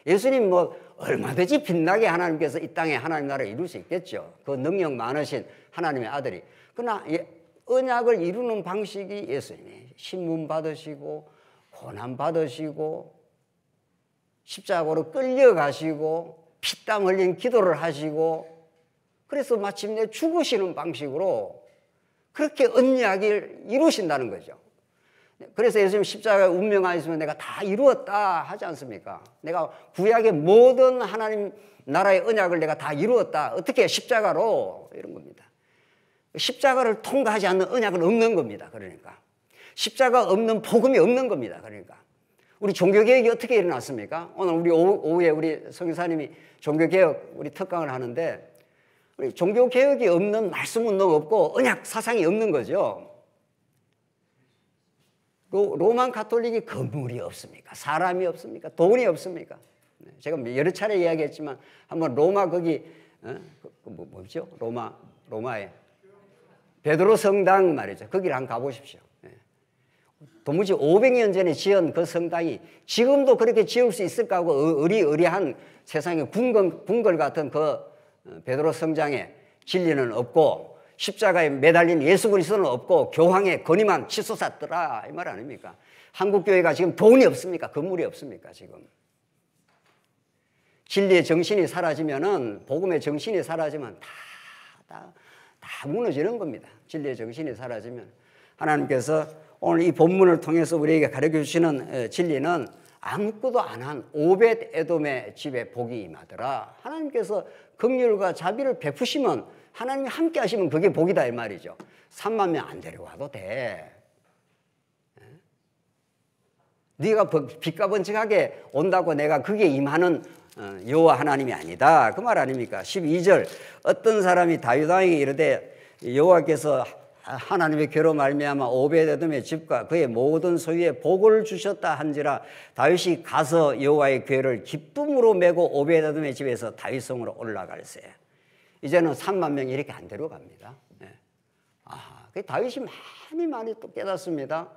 예수님 뭐 얼마든지 빛나게 하나님께서 이 땅에 하나님 나라를 이룰 수 있겠죠. 그 능력 많으신 하나님의 아들이. 그러나 언약을 이루는 방식이 예수님이 신문 받으시고 고난 받으시고 십자가로 끌려가시고 피땀 흘린 기도를 하시고 그래서 마침내 죽으시는 방식으로 그렇게 언약을 이루신다는 거죠. 그래서 예수님 십자가의 운명 안에 있으면 내가 다 이루었다 하지 않습니까? 내가 구약의 모든 하나님 나라의 언약을 내가 다 이루었다. 어떻게 십자가로 이런 겁니다. 십자가를 통과하지 않는 언약은 없는 겁니다. 그러니까 십자가 없는 복음이 없는 겁니다. 그러니까 우리 종교개혁이 어떻게 일어났습니까? 오늘 우리 오후에 우리 성교사님이 종교개혁 우리 특강을 하는데 우리 종교개혁이 없는 말씀 운동 없고 언약 사상이 없는 거죠. 그 로만 가톨릭이 건물이 없습니까? 사람이 없습니까? 돈이 없습니까? 제가 여러 차례 이야기했지만 한번 로마 거기 뭐죠? 로마에 베드로 성당 말이죠. 거기를 한번 가보십시오. 도무지 500년 전에 지은 그 성당이 지금도 그렇게 지을 수 있을까 하고 의리한 세상의 궁궐 같은 그 베드로 성장에 진리는 없고 십자가에 매달린 예수 그리스도는 없고 교황의 권위만 치솟았더라 이 말 아닙니까? 한국 교회가 지금 돈이 없습니까? 건물이 없습니까? 지금 진리의 정신이 사라지면은 복음의 정신이 사라지면 다 무너지는 겁니다. 진리의 정신이 사라지면 하나님께서 오늘 이 본문을 통해서 우리에게 가르쳐 주시는 진리는 아무것도 안 한 오벳 에돔의 집에 복이 임하더라. 하나님께서 긍휼과 자비를 베푸시면 하나님이 함께 하시면 그게 복이다 이 말이죠. 3만 명 안 데려와도 돼. 네가 빛과 번쩍하게 온다고 내가 그게 임하는 여호와 하나님이 아니다. 그 말 아닙니까? 12절 어떤 사람이 다윗 왕에게 이르되 여호와께서 하나님의 궤로 말미암아 오벳에돔의 집과 그의 모든 소유에 복을 주셨다 한지라 다윗이 가서 여호와의 궤를 기쁨으로 메고 오벳에돔의 집에서 다윗성으로 올라갈세. 이제는 3만 명이 이렇게 안 데려갑니다. 다윗이 많이 또 깨닫습니다.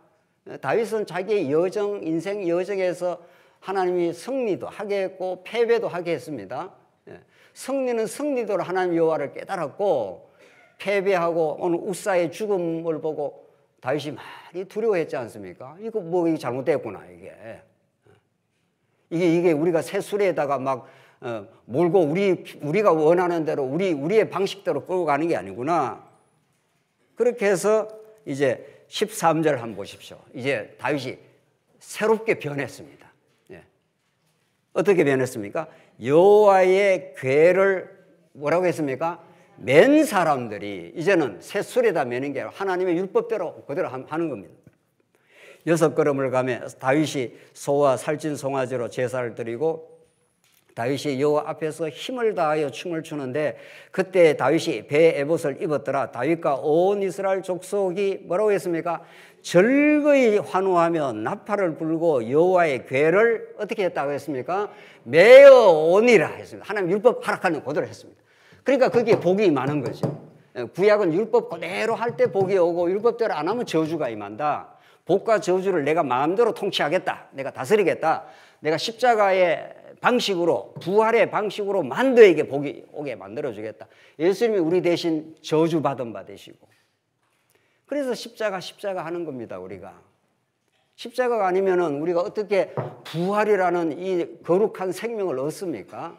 다윗은 자기의 인생 여정에서 하나님이 승리도 하게 했고 패배도 하게 했습니다. 승리는 승리도로 하나님 여호와를 깨달았고, 패배하고 오늘 우사의 죽음을 보고 다윗이 많이 두려워했지 않습니까? 이거 뭐 이게 잘못됐구나 이게 우리가 새수레에다가 막 몰고 우리가 원하는 대로 우리의 방식대로 끌고 가는 게 아니구나. 그렇게 해서 이제 13절 한번 보십시오. 이제 다윗이 새롭게 변했습니다. 어떻게 변했습니까? 여호와의 궤를 뭐라고 했습니까? 맨 사람들이 이제는 새술에다 매는 게 아니라 하나님의 율법대로 그대로 하는 겁니다. 6걸음을 가며 다윗이 소와 살찐 송아지로 제사를 드리고 다윗이 여호와 앞에서 힘을 다하여 춤을 추는데, 그때 다윗이 배에 에봇을 입었더라. 다윗과 온 이스라엘 족속이 뭐라고 했습니까? 즐거이 환호하며 나팔을 불고 여호와의 궤를 어떻게 했다고 했습니까? 메어 오니라 했습니다. 하나님 율법 하락하는 그대로 했습니다. 그러니까 거기에 복이 많은 거죠. 구약은 율법 그대로 할 때 복이 오고 율법대로 안 하면 저주가 임한다. 복과 저주를 내가 마음대로 통치하겠다. 내가 다스리겠다. 내가 십자가의 방식으로, 부활의 방식으로 만도에게 복이 오게 만들어주겠다. 예수님이 우리 대신 저주받은 바 되시고. 그래서 십자가 하는 겁니다, 우리가. 십자가가 아니면은 우리가 어떻게 부활이라는 이 거룩한 생명을 얻습니까?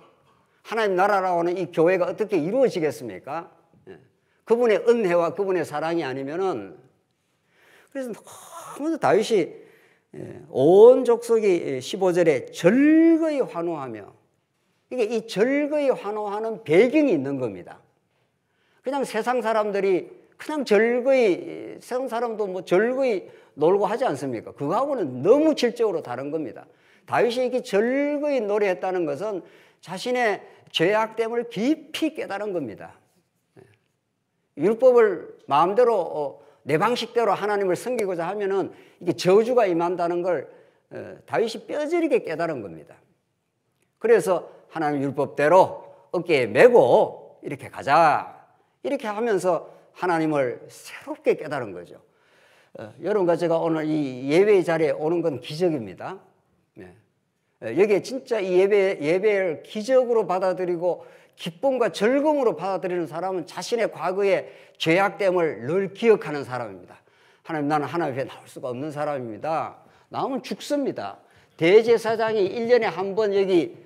하나님 나라라고 하는 이 교회가 어떻게 이루어지겠습니까? 그분의 은혜와 그분의 사랑이 아니면은. 그래서 너무 다윗이 온 족속이 15절에 즐거이 환호하며, 이게 이 즐거이 환호하는 배경이 있는 겁니다. 그냥 세상 사람들이 그냥 즐거이, 세상 사람도 뭐 즐거이 놀고 하지 않습니까? 그거하고는 너무 질적으로 다른 겁니다. 다윗이 이렇게 즐거이 노래했다는 것은 자신의 죄악됨을 깊이 깨달은 겁니다. 율법을 마음대로 내 방식대로 하나님을 섬기고자 하면은 이게 저주가 임한다는 걸 다윗이 뼈저리게 깨달은 겁니다. 그래서 하나님 율법대로 어깨에 메고 이렇게 가자, 이렇게 하면서 하나님을 새롭게 깨달은 거죠. 여러분과 제가 오늘 이 예배의 자리에 오는 건 기적입니다. 여기에 진짜 이 예배를 기적으로 받아들이고 기쁨과 즐거움으로 받아들이는 사람은 자신의 과거의 죄악됨을 늘 기억하는 사람입니다. 하나님, 나는 하나님 앞에 나올 수가 없는 사람입니다. 나오면 죽습니다. 대제사장이 1년에 한 번 여기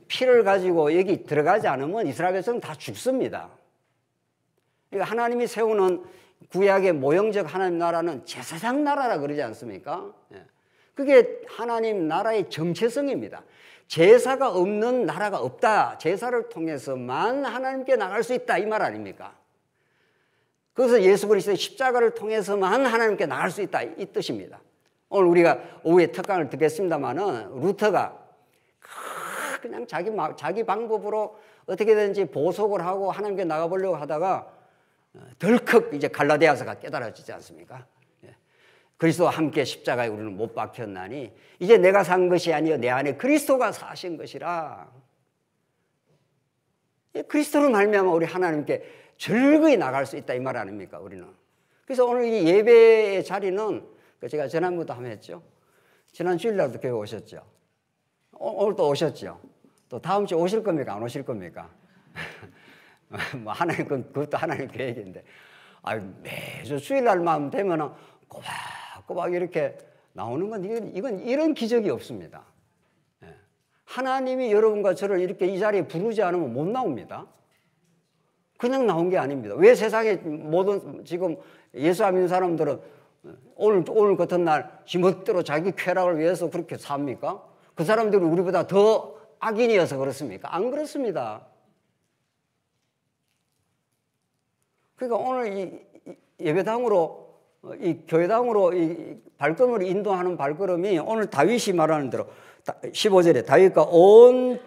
피를 가지고 여기 들어가지 않으면 이스라엘 백성은 다 죽습니다. 그러니까 하나님이 세우는 구약의 모형적 하나님 나라는 제사장 나라라 그러지 않습니까? 그게 하나님 나라의 정체성입니다. 제사가 없는 나라가 없다. 제사를 통해서만 하나님께 나갈 수 있다, 이 말 아닙니까? 그래서 예수 그리스도의 십자가를 통해서만 하나님께 나갈 수 있다, 이 뜻입니다. 오늘 우리가 오후에 특강을 듣겠습니다만은 루터가 그냥 자기 방법으로 어떻게든지 보석을 하고 하나님께 나가보려고 하다가 덜컥 이제 갈라디아서가 깨달아지지 않습니까? 그리스도와 함께 십자가에 우리는 못 박혔나니 이제 내가 산 것이 아니요 내 안에 그리스도가 사신 것이라. 그리스도를 말미암아 우리 하나님께 즐거이 나갈 수 있다, 이 말 아닙니까, 우리는. 그래서 오늘 이 예배의 자리는 제가 지난번도 한번 했죠. 지난 주일날도 교회 오셨죠. 오늘 또 오셨죠. 또 다음 주에 오실 겁니까, 안 오실 겁니까? 뭐 하나님, 그것도 하나님 계획인데, 매주 주일날만 되면은 꼬박꼬박 이렇게 나오는 건 이건 이런 기적이 없습니다. 하나님이 여러분과 저를 이렇게 이 자리에 부르지 않으면 못 나옵니다. 그냥 나온 게 아닙니다. 왜 세상에 모든 지금 예수 안 믿는 사람들은 오늘 같은 날 지멋대로 자기 쾌락을 위해서 그렇게 삽니까? 그 사람들이 우리보다 더 악인이어서 그렇습니까? 안 그렇습니다. 그러니까 오늘 이 예배당으로, 이 교회당으로 이 발걸음을 인도하는 발걸음이 오늘 다윗이 말하는 대로 15절에 다윗과 온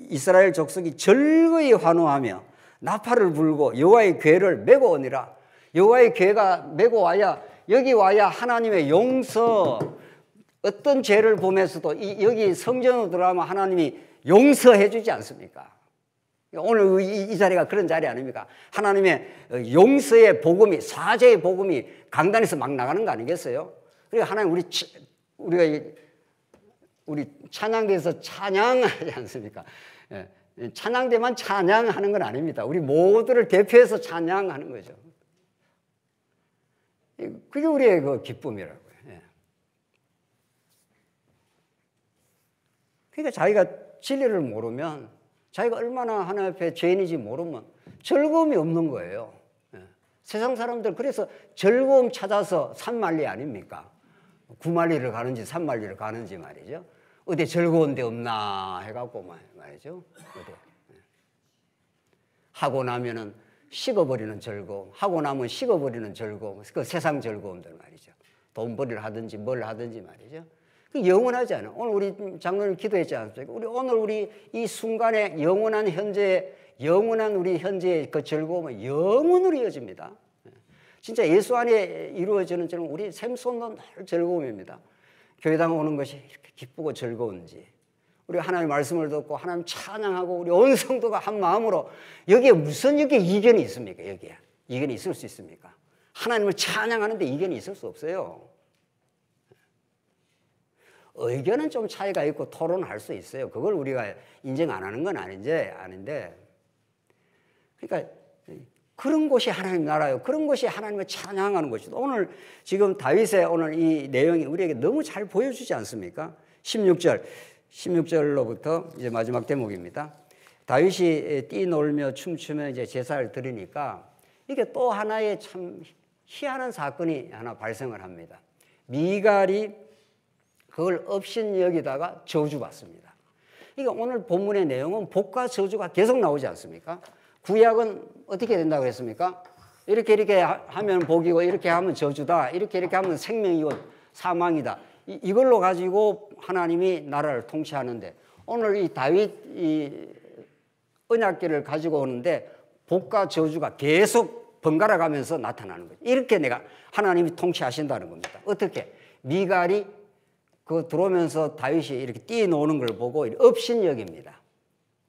이스라엘 족속이 즐거이 환호하며 나팔을 불고 여호와의 궤를 메고 오니라. 여호와의 궤가 메고 와야, 여기 와야 하나님의 용서, 어떤 죄를 보면서도 여기 성전으로 들어가면 하나님이 용서해 주지 않습니까? 오늘 이 자리가 그런 자리 아닙니까? 하나님의 용서의 복음이, 사죄의 복음이 강단에서 막 나가는 거 아니겠어요? 그러니까 하나님 우리가 우리 찬양대에서 찬양하지 않습니까? 예. 찬양대만 찬양하는 건 아닙니다. 우리 모두를 대표해서 찬양하는 거죠. 그게 우리의 그 기쁨이라고요. 예. 그러니까 자기가 진리를 모르면, 자기가 얼마나 하나님 앞에 죄인인지 모르면 즐거움이 없는 거예요. 예. 세상 사람들 그래서 즐거움 찾아서 산만리 아닙니까? 구만리를 가는지 산만리를 가는지 말이죠. 어디 즐거운 데 없나 해갖고 말이죠. 어디. 하고 나면은 식어버리는 즐거움, 하고 나면 식어버리는 즐거움, 그 세상 즐거움들 말이죠. 돈벌이를 하든지 뭘 하든지 말이죠. 그 영원하지 않아요. 오늘 우리 장로님 기도했지 않습니까? 오늘 우리 이 순간에 영원한 우리 현재의 그 즐거움은 영원으로 이어집니다. 진짜 예수 안에 이루어지는 저는 우리 샘 솟는 늘 즐거움입니다. 교회당 오는 것이 이렇게 기쁘고 즐거운지, 우리 하나님의 말씀을 듣고 하나님 찬양하고 우리 온 성도가 한 마음으로, 여기에 무슨 이견이 있습니까? 여기에 이견이 있을 수 있습니까? 하나님을 찬양하는데 이견이 있을 수 없어요. 의견은 좀 차이가 있고 토론할 수 있어요. 그걸 우리가 인정 안 하는 건 아닌데, 그러니까 그런 곳이 하나님 나라요. 그런 곳이 하나님을 찬양하는 것이죠. 오늘 지금 다윗의 오늘 이 내용이 우리에게 너무 잘 보여주지 않습니까? 16절로부터 이제 마지막 대목입니다. 다윗이 뛰놀며 춤추며 이제 제사를 드리니까 이게 또 하나의 참 희한한 사건이 하나 발생을 합니다. 미갈이 그걸 업신여기다가 저주받습니다. 그러니까 오늘 본문의 내용은 복과 저주가 계속 나오지 않습니까? 구약은 어떻게 된다고 했습니까? 이렇게 하면 복이고 이렇게 하면 저주다. 이렇게 하면 생명이고 사망이다. 이걸로 가지고 하나님이 나라를 통치하는데, 오늘 이 다윗 이 언약궤를 가지고 오는데 복과 저주가 계속 번갈아 가면서 나타나는 거죠. 이렇게 내가 하나님이 통치하신다는 겁니다. 어떻게? 미갈이 그 들어오면서 다윗이 이렇게 뛰노는 걸 보고 업신여깁니다.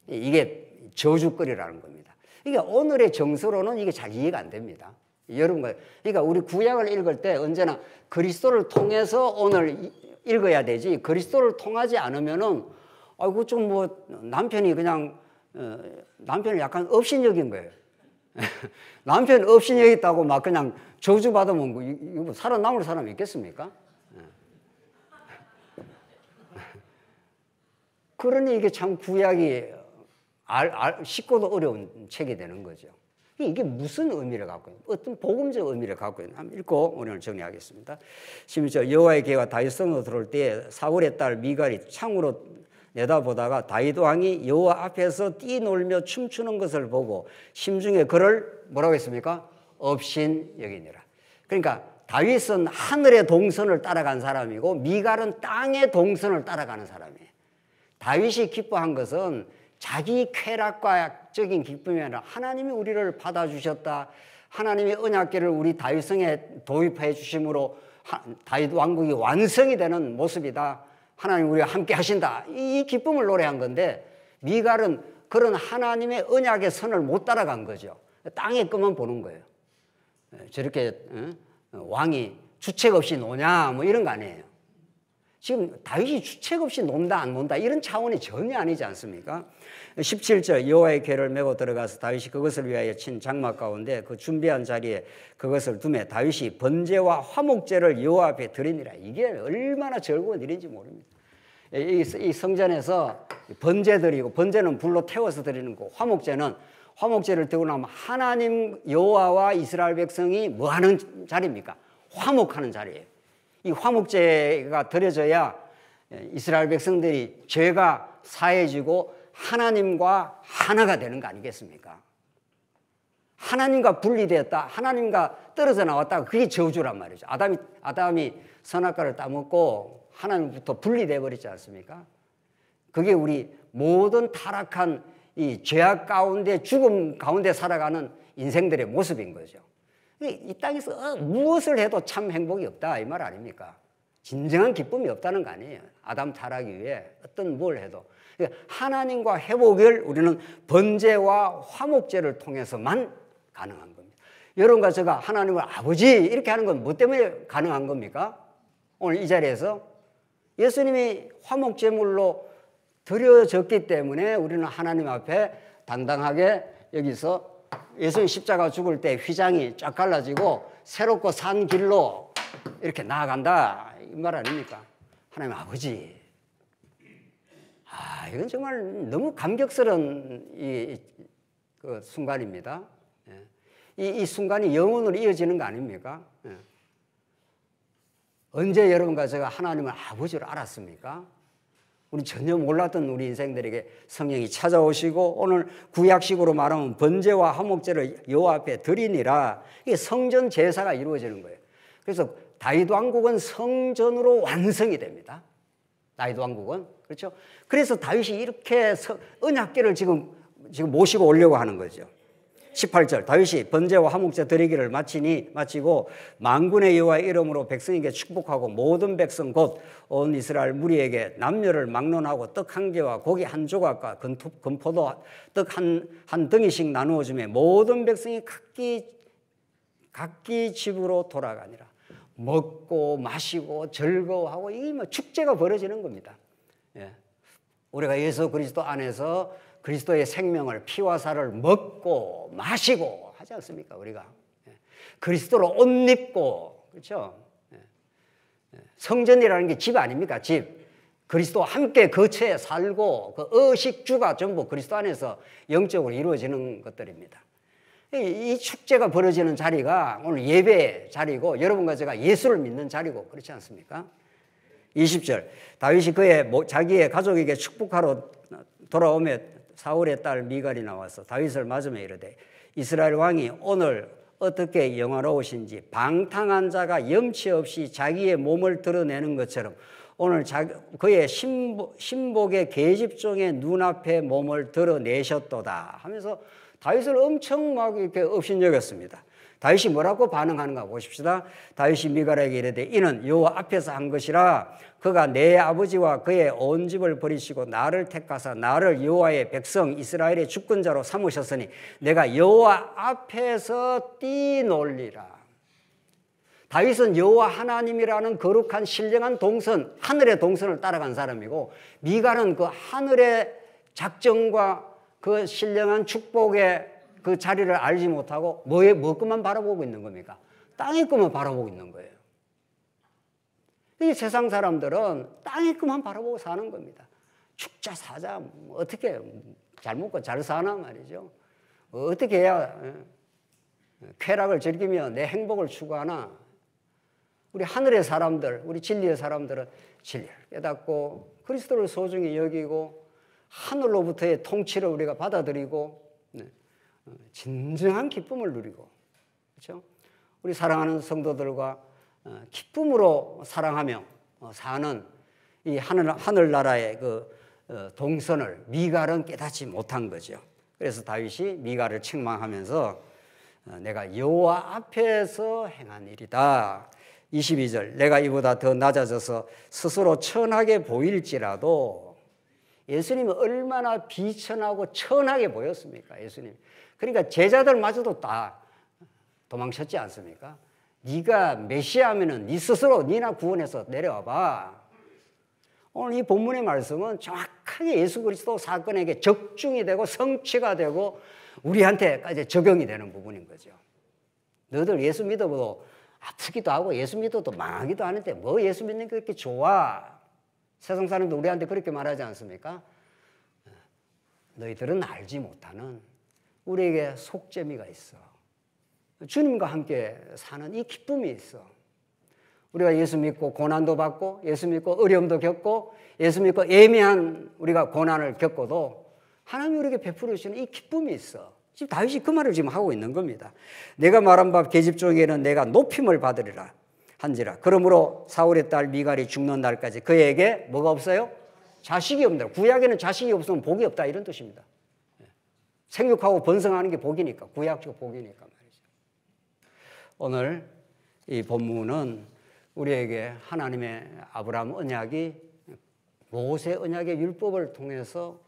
이게 저주거리라는 겁니다. 이게 오늘의 정서로는 이게 잘 이해가 안 됩니다. 여러분, 그러니까 우리 구약을 읽을 때 언제나 그리스도를 통해서 오늘 읽어야 되지, 그리스도를 통하지 않으면은 아이고 좀 뭐 남편이 그냥 남편을 약간 업신여긴 거예요. 남편 업신여겼다고 막 그냥 저주받으면 이거 살아남을 사람이 있겠습니까? 그러니 이게 참 구약이 쉽고도 어려운 책이 되는 거죠. 이게 무슨 의미를 갖고 있는, 어떤 복음적 의미를 갖고 있는, 한번 읽고 오늘 정리하겠습니다. 16절, 여호와의 궤가 다윗 성으로 들어올 때 사울의 딸 미갈이 창으로 내다보다가 다윗 왕이 여호와 앞에서 뛰놀며 춤추는 것을 보고 심중에 그를 뭐라고 했습니까? 업신여기니라. 그러니까 다윗은 하늘의 동선을 따라간 사람이고 미갈은 땅의 동선을 따라가는 사람이에요. 다윗이 기뻐한 것은 자기 쾌락과적인 기쁨이 아니라 하나님이 우리를 받아주셨다. 하나님의 언약궤를 우리 다윗성에 도입해 주심으로 다윗 왕국이 완성이 되는 모습이다. 하나님 우리와 함께 하신다. 이 기쁨을 노래한 건데, 미갈은 그런 하나님의 언약의 선을 못 따라간 거죠. 땅의 것만 보는 거예요. 저렇게 왕이 주책 없이 노냐 뭐 이런 거 아니에요. 지금 다윗이 주책 없이 논다 안 논다 이런 차원이 전혀 아니지 않습니까? 17절, 여호와의 궤를 메고 들어가서 다윗이 그것을 위하여 친 장막 가운데 그 준비한 자리에 그것을 두매 다윗이 번제와 화목제를 여호와 앞에 드리니라. 이게 얼마나 즐거운 일인지 모릅니다. 이 성전에서 번제 드리고, 번제는 불로 태워서 드리는 거, 화목제를 드리고 나면 하나님 여호와와 이스라엘 백성이 뭐 하는 자리입니까? 화목하는 자리예요. 이 화목제가 드려져야 이스라엘 백성들이 죄가 사해지고 하나님과 하나가 되는 거 아니겠습니까? 하나님과 분리되었다, 하나님과 떨어져 나왔다, 그게 저주란 말이죠. 아담이 선악과를 따먹고 하나님부터 분리돼 버리지 않습니까? 그게 우리 모든 타락한 이 죄악 가운데, 죽음 가운데 살아가는 인생들의 모습인 거죠. 이 땅에서 무엇을 해도 참 행복이 없다 이 말 아닙니까? 진정한 기쁨이 없다는 거 아니에요. 아담 타락 이후에 어떤 뭘 해도. 하나님과 회복을 우리는 번제와 화목제를 통해서만 가능한 겁니다. 여러분과 제가 하나님을 아버지 이렇게 하는 건 뭐 때문에 가능한 겁니까? 오늘 이 자리에서 예수님이 화목제물로 드려졌기 때문에 우리는 하나님 앞에 당당하게 여기서 예수님 십자가 죽을 때 휘장이 쫙 갈라지고 새롭고 산 길로 이렇게 나아간다 이 말 아닙니까? 하나님 아버지, 이건 정말 너무 감격스러운 그 순간입니다. 이 순간이 영원으로 이어지는 거 아닙니까? 언제 여러분과 제가 하나님을 아버지로 알았습니까? 우리 전혀 몰랐던 우리 인생들에게 성령이 찾아오시고 오늘 구약식으로 말하면 번제와 화목제를 여호와 앞에 드리니라. 이게 성전 제사가 이루어지는 거예요. 그래서 다윗 왕국은 성전으로 완성이 됩니다. 다윗 왕국은. 그렇죠? 그래서 다윗이 이렇게 언약궤를 지금 모시고 오려고 하는 거죠. 18절 다윗이 번제와 화목제 드리기를 마치고 만군의 여호와의 이름으로 백성에게 축복하고 모든 백성 곧 온 이스라엘 무리에게 남녀를 막론하고 떡 한 개와 고기 한 조각과 건포도 떡 한 덩이씩 나누어 주매 모든 백성이 각기 집으로 돌아가니라. 먹고 마시고 즐거워하고 이 뭐 축제가 벌어지는 겁니다. 예. 우리가 예수 그리스도 안에서 그리스도의 생명을 피와 살을 먹고 마시고 하지 않습니까? 우리가 그리스도로 옷 입고 그렇죠? 성전이라는 게 집 아닙니까? 집. 그리스도와 함께 거처에 살고 그 의식주가 전부 그리스도 안에서 영적으로 이루어지는 것들입니다. 이 축제가 벌어지는 자리가 오늘 예배의 자리고 여러분과 제가 예수를 믿는 자리고 그렇지 않습니까? 20절 다윗이 자기의 가족에게 축복하러 돌아오며 사울의 딸 미갈이 나와서 다윗을 맞으며 이르되 이스라엘 왕이 오늘 어떻게 영화로우신지 방탕한 자가 염치 없이 자기의 몸을 드러내는 것처럼 오늘 그의 신복의 계집종의 눈앞에 몸을 드러내셨도다 하면서 다윗을 엄청 막 이렇게 업신여겼습니다. 다윗이 뭐라고 반응하는가 보십시다. 다윗이 미갈에게 이르되 이는 여호와 앞에서 한 것이라 그가 내 아버지와 그의 온 집을 버리시고 나를 택하사 나를 여호와의 백성 이스라엘의 주권자로 삼으셨으니 내가 여호와 앞에서 뛰놀리라. 다윗은 여호와 하나님이라는 거룩한 신령한 동선, 하늘의 동선을 따라간 사람이고 미갈은 그 하늘의 작정과 그 신령한 축복의 그 자리를 알지 못하고 무엇만 바라보고 있는 겁니까? 땅의 것만 바라보고 있는 거예요. 이 세상 사람들은 땅의 것만 바라보고 사는 겁니다. 죽자 사자 어떻게 잘 먹고 잘 사나 말이죠. 어떻게 해야 쾌락을 즐기며 내 행복을 추구하나. 우리 하늘의 사람들, 우리 진리의 사람들은 진리를 깨닫고 그리스도를 소중히 여기고 하늘로부터의 통치를 우리가 받아들이고 진정한 기쁨을 누리고 그렇죠? 우리 사랑하는 성도들과 기쁨으로 사랑하며 사는 이 하늘나라의 그 동선을 미갈은 깨닫지 못한 거죠. 그래서 다윗이 미갈을 책망하면서 내가 여호와 앞에서 행한 일이다. 22절 내가 이보다 더 낮아져서 스스로 천하게 보일지라도 예수님은 얼마나 비천하고 천하게 보였습니까? 예수님. 그러니까 제자들마저도 다 도망쳤지 않습니까? 네가 메시아면은 네 스스로 네나 구원해서 내려와봐. 오늘 이 본문의 말씀은 정확하게 예수 그리스도 사건에게 적중이 되고 성취가 되고 우리한테까지 적용이 되는 부분인 거죠. 너희들 예수 믿어도 아프기도 하고 예수 믿어도 망하기도 하는데 뭐 예수 믿는 게 그렇게 좋아? 세상 사람도 우리한테 그렇게 말하지 않습니까? 너희들은 알지 못하는 우리에게 속재미가 있어. 주님과 함께 사는 이 기쁨이 있어. 우리가 예수 믿고 고난도 받고 예수 믿고 어려움도 겪고 예수 믿고 애매한 우리가 고난을 겪어도 하나님이 우리에게 베풀어 주시는 이 기쁨이 있어. 지금 다윗이 그 말을 지금 하고 있는 겁니다. 내가 말한 바 계집종에는 내가 높임을 받으리라 한지라. 그러므로 사울의 딸 미갈이 죽는 날까지 그에게 뭐가 없어요? 자식이 없다. 구약에는 자식이 없으면 복이 없다 이런 뜻입니다. 생육하고 번성하는 게 복이니까 구약적 복이니까 말이죠. 오늘 이 본문은 우리에게 하나님의 아브라함 언약이 모세 언약의 율법을 통해서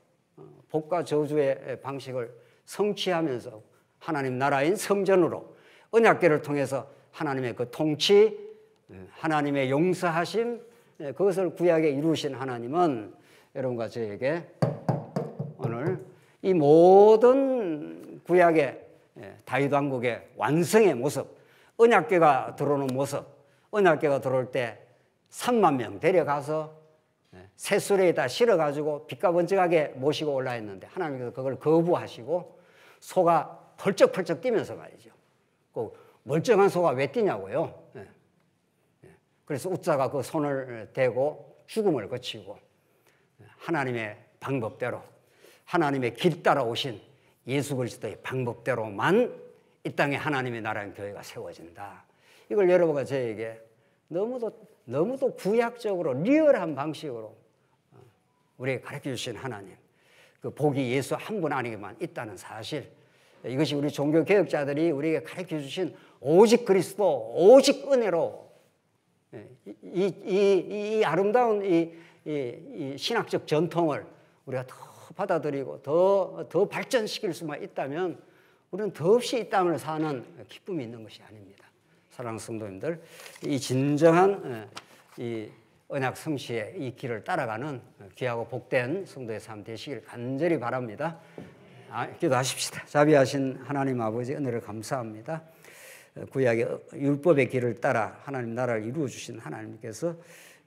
복과 저주의 방식을 성취하면서 하나님 나라인 성전으로 언약궤를 통해서 하나님의 그 통치, 하나님의 용서하심, 그것을 구약에 이루신 하나님은 여러분과 저에게 오늘 이 모든 구약의 다윗 왕국의 완성의 모습, 언약궤가 들어오는 모습, 언약궤가 들어올 때 3만 명 데려가서 새수레에다 실어가지고 빛과 번쩍하게 모시고 올라했는데 하나님께서 그걸 거부하시고 소가 펄쩍펄쩍 뛰면서 말이죠. 그 멀쩡한 소가 왜 뛰냐고요. 그래서 웃자가 그 손을 대고 죽음을 거치고 하나님의 방법대로 하나님의 길 따라 오신 예수 그리스도의 방법대로만 이 땅에 하나님의 나라의 교회가 세워진다. 이걸 여러분과 저에게 너무도 구약적으로 리얼한 방식으로 우리에게 가르쳐 주신 하나님, 그 복이 예수 한 분 안에게만 있다는 사실, 이것이 우리 종교개혁자들이 우리에게 가르쳐 주신 오직 그리스도, 오직 은혜로 이 아름다운 이 신학적 전통을 우리가 더 받아들이고 더 발전시킬 수만 있다면 우리는 더없이 이 땅을 사는 기쁨이 있는 것이 아닙니다. 사랑하는 성도님들, 이 진정한 이 언약 성취의 이 길을 따라가는 귀하고 복된 성도의 삶 되시길 간절히 바랍니다. 기도하십시다. 자비하신 하나님 아버지 은혜를 감사합니다. 구약의 율법의 길을 따라 하나님 나라를 이루어 주신 하나님께서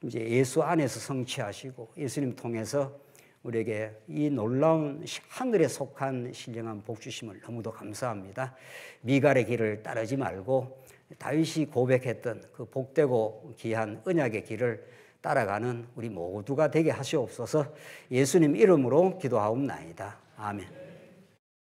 이제 예수 안에서 성취하시고 예수님 통해서 우리에게 이 놀라운 하늘에 속한 신령한 복 주심을 너무도 감사합니다. 미갈의 길을 따르지 말고 다윗이 고백했던 그 복되고 귀한 언약의 길을 따라가는 우리 모두가 되게 하시옵소서. 예수님 이름으로 기도하옵나이다. 아멘.